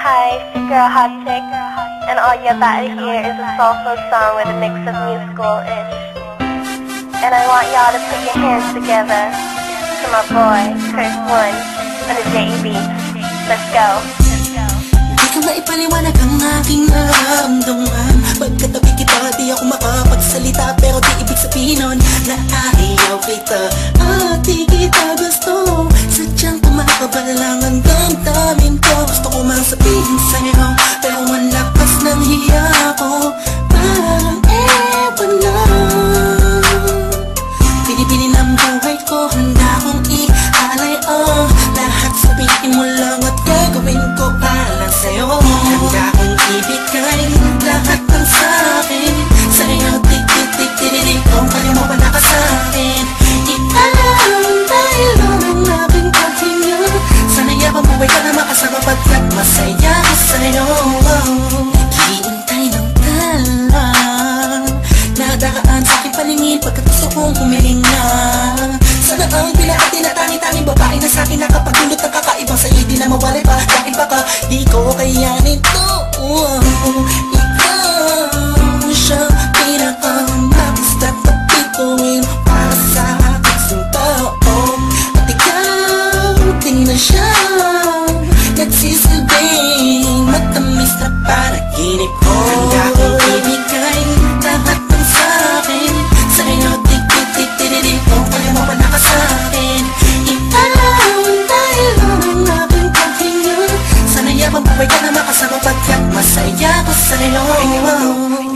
Hi, it's your girl Hot Chick, and all you're about to hear is a soulful song with a mix of musical-ish. And I want y'all to put your hands together to my boy, Curse One, on the JB. Let's go. Di ko maipaliwanag ang aking nararamdaman. Pagkatabi kita, di ako makapagsalita, pero di ibig sabihin nun na ayaw kita at di kita gusto. Sadyang kumakabal lang ang damdamin ko. Gusto ko mang sabihin sa'yo, pero ang lakas ng hiya ko. Parang ewan lang. Pinipili ng buhay ko, handa kong ihalay ang lahat. Sabihin mo lang at gagawin ko para sa'yo. Handa kong ibigay lahat ng sa'kin sa'yo. Tik-tik-tik-tik-tik, kung kaya mo ba naka sa'kin. Ikaw dahil lang ang aking paghinga. Sana'y abang buhay ka na makasama pagkat masaya ko sa'yo. Naghihintay ng talang nadaan sa aking paningin pagkat gusto kong humiling na. Sana ang pinakatinatangin-tanging babae na sa'kin nakapagdulot ng kakaibang sa'yo di na mawalay pa. Dahil baka di ko kayanin to. Ikaw siya pinakamagis na tapituin para sa aking sintao. At ikaw din na siya nagsisilbing matamis na panaginip ko. Handa kong ibigay lahat ng sa'kin sa'yo. Tik-tik-tik-tik-tik, kung kaya mo ba naka sa'kin. Ikaw dahil lang ang aking paghinga. Sana'y abang buhay ka na makasama pagkat masaya ko sa'yo.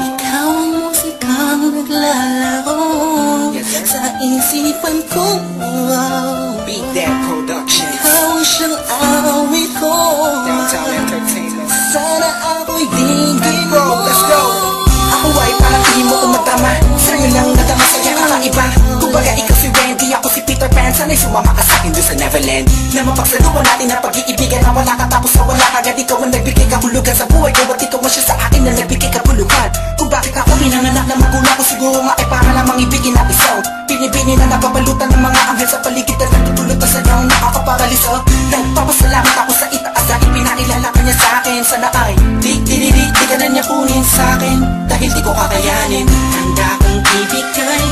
Ikaw ang musikang naglalaro sa isipan ko. Beat That Productions. Ikaw ang siyang awit ko. Downtown Entertainment. Sana ako'y digin mo. Let's go. Ako ay parang hindi mo umatama. Sa'yo lang nadama sa'yo kakaiba. Kumbaga ikaw si Wendy, ako si Peter Pan. Sana'y sumama ka sa'kin doon sa Neverland. Na mapagsaluhan natin ang pag-iibigan na wala ka tapos na wala kagad. Ikaw ang nagbigay kahulugan sa buhay ko. At ikaw ang siya sa akin na nagbigay kabuluhan. Kung bakit ako pinanganak na magulang ko, siguro nga ay para lamang ibigin na isaw. Pinibini na nababalutan ng mga anghel sa paligid na nagtutulot na sa niyang nakakaparaliso. Nagpapasalamat ako sa itaas dahil pinakilala ka niya sa'kin. Sana ay di ka na niya kunin sa'kin dahil di ko kakayanin. Handa kong ibigay